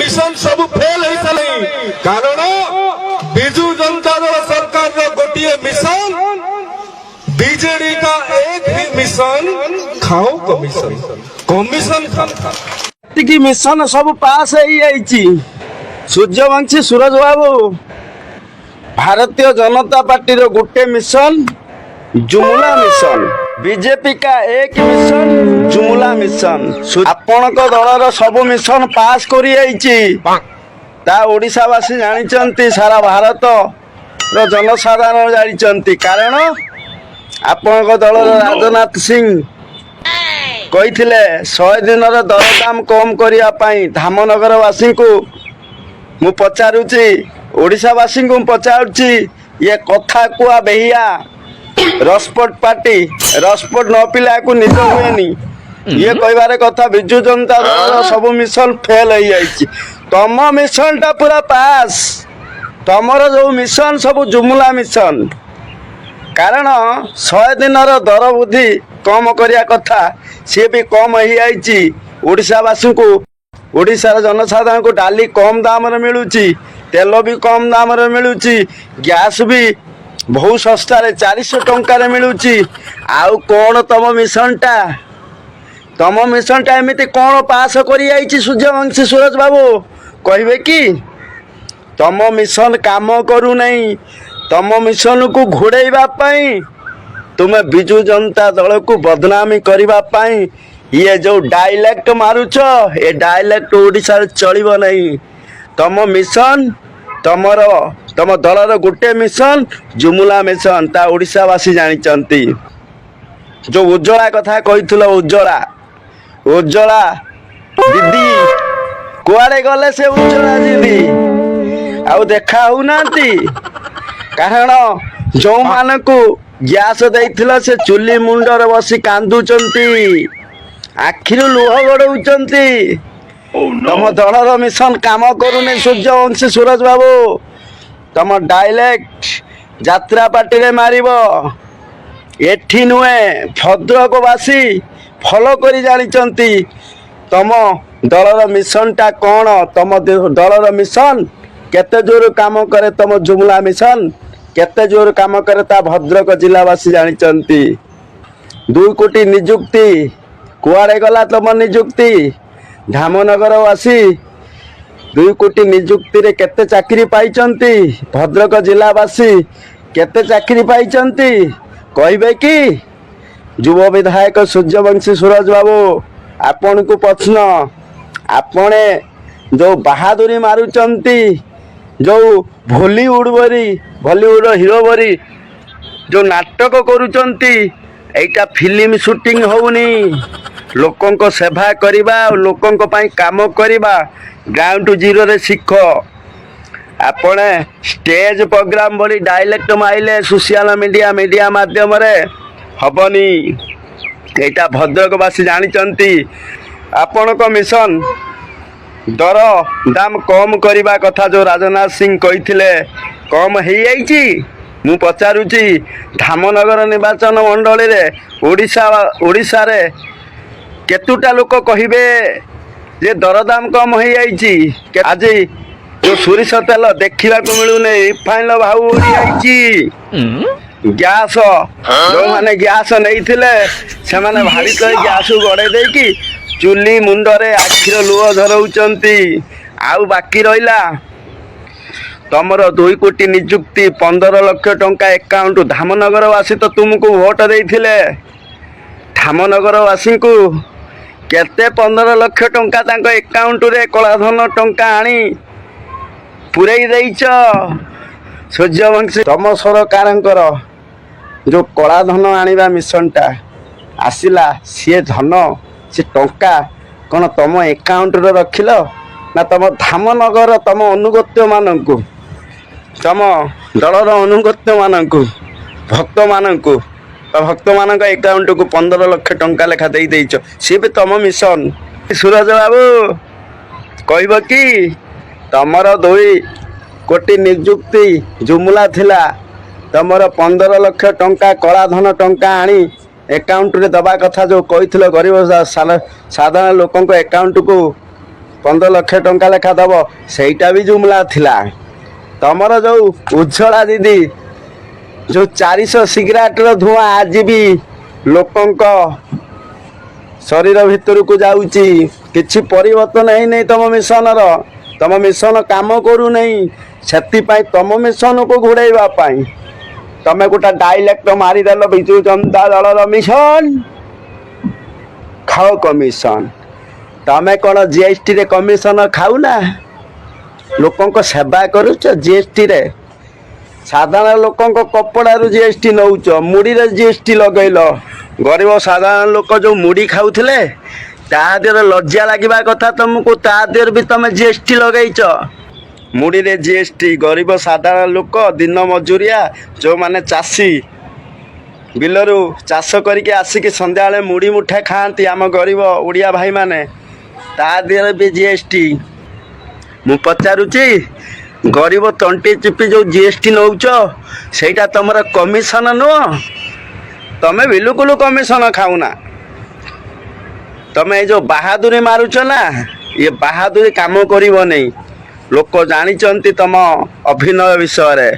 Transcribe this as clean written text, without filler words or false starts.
Mission सब fail हो सारे कारण बिजू जनता दल सरकार गोटे मिशन बीजेडी का एक ही मिशन खाओ कमीशन कमीशन खा मिशन सब पास हो सूर्यवंशी सूरज बाबू भारतीय जनता पार्टी रो गोटे मिशन जुमुला मिशन बीजेपी का एक मिशन जुमुला मिशन आपण दलर सब मिशन पास कर ओडिशावासी जानी सारा भारत रो जनसाधारण जानी कारण आपण दलर राजनाथ सिंह कही 100 दिन दरदाम कम करने धामनगरवासी को मु पचारुची ओडिशावासी को पचारुची ये कथा कुआ बेहिया रसपट पार्टी रसपट न पिला को निज हुएनी ये कहबार कथा बिजू जनता दल सब मिशन फेल हो जाइए तम मिशन टा पूरा पास तमर जो मिशन सब जुमुला मिशन कारण 100 दिन दर वृद्धि कम करिया कथा सी भी कम हो जाइए ओडिशावासी को ओडिशार जनसाधारण को डाली कम दाम मिलूची तेल भी कम दाम मिलूची गैस भी बहुत सस्ता 400 टंकार मिलूची आउ कौन तम मिशन टा एमती कौन पास कर सूर्यवंशी सूरज बाबू कहे कि तम मिशन काम करू नहीं तम मिशन को घोड़ाइबा तुम्हें बिजू जनता दल को बदनामी करने ये जो डायलेक्ट मारुच ये डायलेक्ट ओडिशा चलिब नहीं तम मिशन तम दलर गोटे मिशन जुमुला मिशन ता ओडिशावासी जानी जो उज्ज्वला कथा कही उज्ज्वला दीदी कुआड़े गले से उज्ज्वला दीदी आउ देखा होना कारण जो मान को गैस देथिल से चुली मुंडर बसी कांदुचंती आखिरु लुह गड़ौचंती तम दलर मिशन काम करूनी सूर्यवंशी सूरज बाबू तम डायलेक्ट यात्रा पार्टी रे मारिब एठी नुहे भद्रकवासी फॉलो करी जानिचंती तम दलर मिशन टा कौन तम दलर मिशन केते जोर काम करे तम जुमुला मिशन केते जोर काम करे ता भद्रक जिलावासी जानिचंती 2 कोटी नियुक्ति कुआड़े गला तम नियुक्ति धामनगरवासी 2 कोटी नियुक्ति रे केते चाकरी पाइचंती भद्रक जिलावासी केते चाकरी पाइचंती कहबे कि युव विधायक सूर्यवंशी सूरज बाबू आपण को प्रश्न आपणे जो बहादुरी मारुचंती जो बॉलीवुड हीरो बरी जो नाटक करुचंती एटा फिल्म शूटिंग होउनी लोकों को सेवा करिबा लोकों को पाई काम करिबा ग्राउंड जीरो रे शिख आपणे स्टेज प्रोग्राम बड़ी डायलेक्ट माइले सोशल मीडिया माध्यम रे हबनी एटा भद्रकवासी जानिचंती आपण को मिशन दर दाम कम करने कथा जो राजनाथ सिंह कही कम हो मु पचारुची धामनगर निर्वाचन मंडली रे ओडिशा रे केतुटा लोक कहिबे जे दरदाम कम हो आज जो सोरिष तेल देखा मिलूनी रिफाइन भाव उड़ी गैस जो मैंने गैस नहीं से भारी गैस गड़े देकी चुली मुंडरे आखिर लुह झरौचंती आउ बाकी रहिला तमर 2 कोटी नियुक्ति 15 लाख टंका अकाउंट धामनगरवासी तो तुमको भोट देइथिले धामनगरवासी को केते 15 लाख टंका तांको अकाउंट रे कलाधन टंका आनी पुरई देइछ सूर्यवंशी तम सरकारंकर जो कलाधन आनिबा मिशन टा आसिला सी धन से टंका कौन तुम अकाउंट रखिल ना तुम धामनगर तुम अनुगत्य मानक तुम दलर अनुगत्य मानक भक्त मानक अकाउंट को 15 लाख टंका लेखा दे देइछ सी भी तुम मिशन सूरज बाबू कहब कि तमर 2 कोटी नियुक्ति जुमुला थिला तमर 15 लाख टंका कलाधन टंका आनी अकाउंट रे दबा कथा जो कही गरीब साधारण लोकों अकाउंट को 15 ଲକ୍ଷ ଟଙ୍କା ଲେଖା ଦବ, ସେଇଟା ବି ଜୁମଲା ଥିଲା। ତମର ଯୋଉ ଉଜ୍ଜଳା ଦିଦି ଯୋଉ 400 ସିଗାରେଟର ଧୂଆଁ ଆଜି ବି ଲୋକଙ୍କ ଶରୀର ଭିତରକୁ ଯାଉଛି, କିଛି ପରିବର୍ତ୍ତନ ହେଇନାହିଁ ତମ ମିଶନର। ତମ ମିଶନ କାମ କରୁନାହିଁ। ସେଥିପାଇଁ ତମ ମିଶନକୁ ଘୋଡ଼ାଇବା ପାଇଁ ତମେ ଗୋଟେ ଡାଇଲେକ୍ଟ ମାରିଦେଲ, ବିଜୁ ଜନତା ଦଳର ମିଶନ ଖାଅ କମିଶନ। ତମେ କ'ଣ ଜିଏସ୍ଟିରେ କମିଶନ ଖାଉନା? ଲୋକଙ୍କ ସେବା କରୁଛ ଜିଏସ୍ଟିରେ। ସାଧାରଣ ଲୋକଙ୍କ କପଡ଼ାରୁ ଜିଏସ୍ଟି ନେଉଛ, ମୁଢ଼ିରେ ଜିଏସ୍ଟି ଲଗେଇଲ। ଗରିବ ସାଧାରଣ ଲୋକ ଯେଉଁ ମୁଢ଼ି ଖାଉଥିଲେ ତା ଦେହରେ ଲଜ୍ଜା ଲାଗିବା କଥା ତମକୁ, ତା ଦେହରେ ବି ତମେ ଜିଏସ୍ଟି ଲଗେଇଛ। ମୁଢ଼ିରେ ଜିଏସ୍ଟି। ଗରିବ ସାଧାରଣ ଲୋକ, ଦିନ ମଜୁରିଆ, ଯେଉଁମାନେ ଚାଷୀ ବିଲରୁ ଚାଷ କରିକି ଆସିକି ସନ୍ଧ୍ୟାବେଳେ ମୁଢ଼ି ମୁଠା ଖାଆନ୍ତି, ଆମ ଗରିବ ଓଡ଼ିଆ ଭାଇମାନେ, ତା ଦେହରେ ବି ଜିଏସ୍ଟି। ମୁଁ ପଚାରୁଛି, ଗରିବ ତଣ୍ଟି ଚିପି ଯେଉଁ ଜିଏସ୍ଟି ନେଉଛ ସେଇଟା ତମର କମିଶନ ନୁହଁ? ତମେ ବିଲକୁଲ କମିଶନ ଖାଉନା। ତମେ ଏଇ ଯେଉଁ ବାହାଦୁରୀ ମାରୁଛ ନା, ଇଏ ବାହାଦୁରୀ କାମ କରିବନି। ଲୋକ ଜାଣିଛନ୍ତି ତମ ଅଭିନୟ ବିଷୟରେ।